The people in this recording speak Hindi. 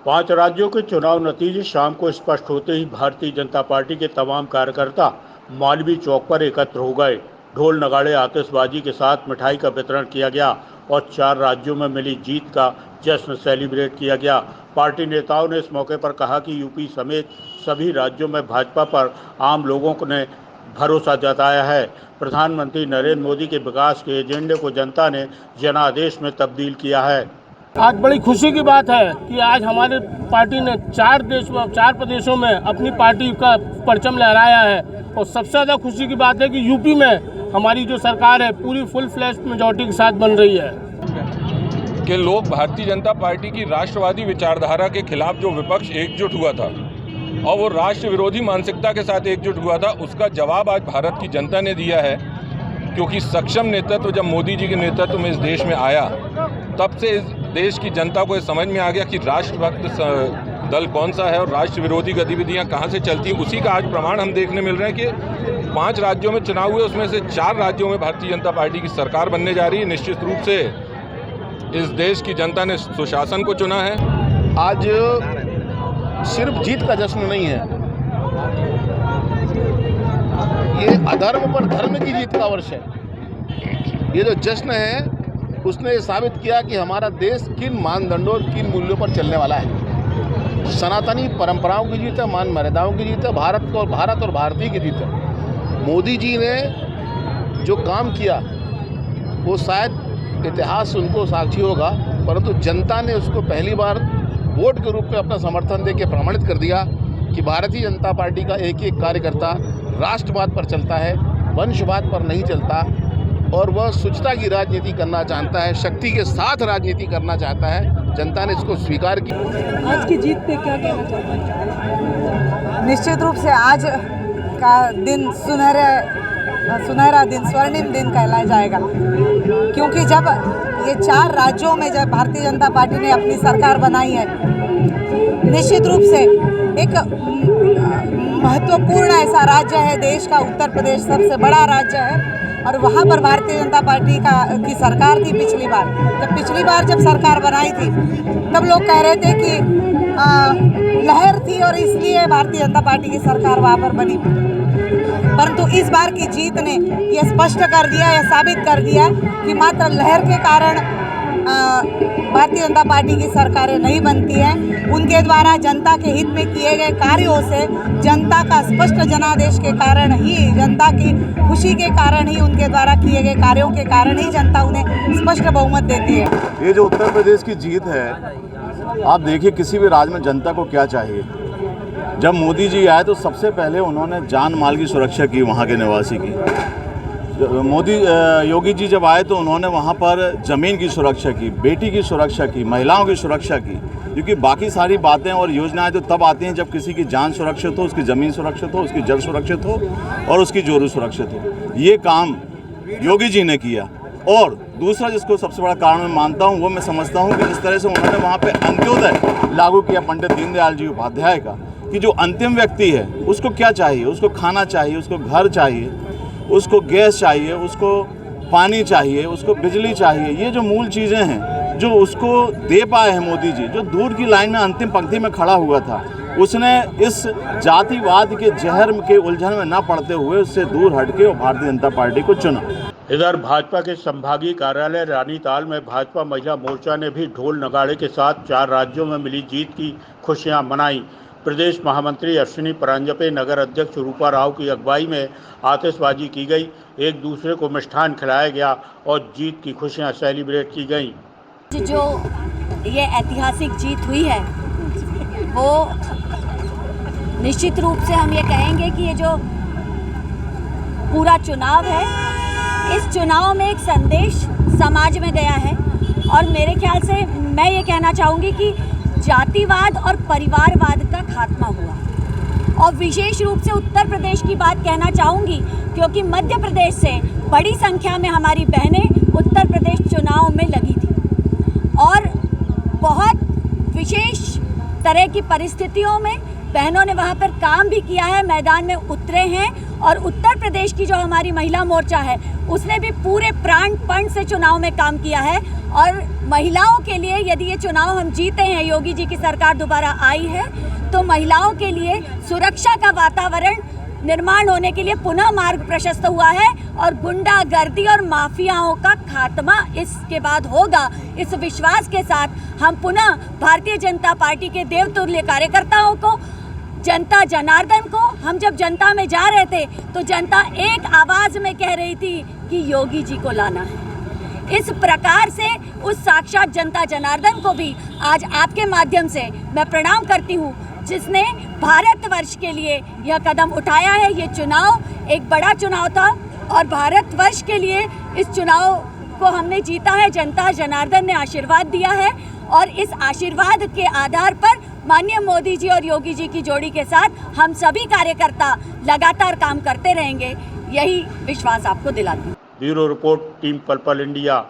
5 राज्यों के चुनाव नतीजे शाम को स्पष्ट होते ही भारतीय जनता पार्टी के तमाम कार्यकर्ता मालवीय चौक पर एकत्र हो गए। ढोल नगाड़े आतिशबाजी के साथ मिठाई का वितरण किया गया और 4 राज्यों में मिली जीत का जश्न सेलिब्रेट किया गया। पार्टी नेताओं ने इस मौके पर कहा कि यूपी समेत सभी राज्यों में भाजपा पर आम लोगों ने भरोसा जताया है। प्रधानमंत्री नरेंद्र मोदी के विकास के एजेंडे को जनता ने जनादेश में तब्दील किया है। आज बड़ी खुशी की बात है कि आज हमारी पार्टी ने 4 प्रदेशों में अपनी पार्टी का परचम लहराया है और सबसे ज़्यादा खुशी की बात है कि यूपी में हमारी जो सरकार है पूरी फुल फ्लैश मेजॉरिटी के साथ बन रही है। कि लोग भारतीय जनता पार्टी की राष्ट्रवादी विचारधारा के खिलाफ जो विपक्ष एकजुट हुआ था और वो राष्ट्र विरोधी मानसिकता के साथ एकजुट हुआ था, उसका जवाब आज भारत की जनता ने दिया है। क्योंकि सक्षम नेतृत्व जब मोदी जी के नेतृत्व में इस देश में आया, तब से इस देश की जनता को समझ में आ गया कि राष्ट्रभक्त दल कौन सा है और राष्ट्र विरोधी गतिविधियां कहां से चलती हैं। उसी का आज प्रमाण हम देखने मिल रहे हैं कि 5 राज्यों में चुनाव हुए, उसमें से 4 राज्यों में भारतीय जनता पार्टी की सरकार बनने जा रही है। निश्चित रूप से इस देश की जनता ने सुशासन को चुना है। आज सिर्फ जीत का जश्न नहीं है, ये अधर्म पर धर्म की जीत का वर्ष है। ये जो जश्न है उसने ये साबित किया कि हमारा देश किन मानदंडों और किन मूल्यों पर चलने वाला है। सनातनी परंपराओं की जीत है, मान मर्यादाओं की जीत है, भारत और भारतीय की जीत है। मोदी जी ने जो काम किया वो शायद इतिहास उनको साक्षी होगा, परंतु जनता ने उसको पहली बार वोट के रूप में अपना समर्थन दे के प्रमाणित कर दिया कि भारतीय जनता पार्टी का एक एक कार्यकर्ता राष्ट्रवाद पर चलता है, वंशवाद पर नहीं चलता और वह शुचिता की राजनीति करना चाहता है, शक्ति के साथ राजनीति करना चाहता है। जनता ने इसको स्वीकार किया। आज की जीत पे क्या कहना चाहते हैं? निश्चित रूप से आज का दिन सुनहरा दिन, स्वर्णिम दिन कहलाया जाएगा, क्योंकि जब ये 4 राज्यों में जब भारतीय जनता पार्टी ने अपनी सरकार बनाई है, निश्चित रूप से एक महत्वपूर्ण ऐसा राज्य है देश का उत्तर प्रदेश, सबसे बड़ा राज्य है और वहाँ पर भारतीय जनता पार्टी की सरकार थी। पिछली बार जब सरकार बनाई थी तब लोग कह रहे थे कि लहर थी और इसलिए भारतीय जनता पार्टी की सरकार वहाँ पर बनी, परंतु इस बार की जीत ने यह स्पष्ट कर दिया, यह साबित कर दिया कि मात्र लहर के कारण भारतीय जनता पार्टी की सरकारें नहीं बनती हैं। उनके द्वारा जनता के हित में किए गए कार्यों से, जनता का स्पष्ट जनादेश के कारण ही, जनता की खुशी के कारण ही, उनके द्वारा किए गए कार्यों के कारण ही जनता उन्हें स्पष्ट बहुमत देती है। ये जो उत्तर प्रदेश की जीत है, आप देखिए किसी भी राज्य में जनता को क्या चाहिए। जब मोदी जी आए तो सबसे पहले उन्होंने जान माल की सुरक्षा की, वहाँ के निवासी की। योगी जी जब आए तो उन्होंने वहाँ पर ज़मीन की सुरक्षा की, बेटी की सुरक्षा की, महिलाओं की सुरक्षा की। क्योंकि बाकी सारी बातें और योजनाएं तो तब आती हैं जब किसी की जान सुरक्षित हो, उसकी ज़मीन सुरक्षित हो, उसकी जल सुरक्षित हो और उसकी जोरू सुरक्षित हो। ये काम योगी जी ने किया। और दूसरा जिसको सबसे बड़ा कारण मैं मानता हूँ, वो मैं समझता हूँ कि जिस तरह से उन्होंने वहाँ पर अंत्योदय लागू किया पंडित दीनदयाल जी उपाध्याय का, कि जो अंतिम व्यक्ति है उसको क्या चाहिए, उसको खाना चाहिए, उसको घर चाहिए, उसको गैस चाहिए, उसको पानी चाहिए, उसको बिजली चाहिए। ये जो मूल चीज़ें हैं जो उसको दे पाए हैं मोदी जी, जो दूर की लाइन में अंतिम पंक्ति में खड़ा हुआ था, उसने इस जातिवाद के जहर के उलझन में न पड़ते हुए उससे दूर हटके और भारतीय जनता पार्टी को चुना। इधर भाजपा के संभागीय कार्यालय रानीताल में भाजपा महिला मोर्चा ने भी ढोल नगाड़े के साथ 4 राज्यों में मिली जीत की खुशियां मनाई। प्रदेश महामंत्री अश्विनी परांजपे, नगर अध्यक्ष रूपा राव की अगुवाई में आतिशबाजी की गई, एक दूसरे को मिष्ठान खिलाया गया और जीत की खुशियां सेलिब्रेट की गई। जो ये ऐतिहासिक जीत हुई है वो निश्चित रूप से हम ये कहेंगे कि ये जो पूरा चुनाव है, इस चुनाव में एक संदेश समाज में गया है और मेरे ख्याल से मैं ये कहना चाहूँगी कि जातिवाद और परिवारवाद का खात्मा हुआ। और विशेष रूप से उत्तर प्रदेश की बात कहना चाहूँगी, क्योंकि मध्य प्रदेश से बड़ी संख्या में हमारी बहनें उत्तर प्रदेश चुनाव में लगी थी और बहुत विशेष तरह की परिस्थितियों में बहनों ने वहाँ पर काम भी किया है, मैदान में उतरे हैं। और उत्तर प्रदेश की जो हमारी महिला मोर्चा है उसने भी पूरे प्राणपण से चुनाव में काम किया है। और महिलाओं के लिए यदि ये चुनाव हम जीते हैं, योगी जी की सरकार दोबारा आई है, तो महिलाओं के लिए सुरक्षा का वातावरण निर्माण होने के लिए पुनः मार्ग प्रशस्त हुआ है और गुंडागर्दी और माफियाओं का खात्मा इसके बाद होगा। इस विश्वास के साथ हम पुनः भारतीय जनता पार्टी के देवतुल्य कार्यकर्ताओं को, जनता जनार्दन को, हम जब जनता में जा रहे थे तो जनता एक आवाज में कह रही थी कि योगी जी को लाना है। इस प्रकार से उस साक्षात जनता जनार्दन को भी आज आपके माध्यम से मैं प्रणाम करती हूँ, जिसने भारतवर्ष के लिए यह कदम उठाया है। ये चुनाव एक बड़ा चुनाव था और भारतवर्ष के लिए इस चुनाव को हमने जीता है। जनता जनार्दन ने आशीर्वाद दिया है और इस आशीर्वाद के आधार पर माननीय मोदी जी और योगी जी की जोड़ी के साथ हम सभी कार्यकर्ता लगातार काम करते रहेंगे, यही विश्वास आपको दिलाती हूँ। ब्यूरो रिपोर्ट, टीम पल पल इंडिया।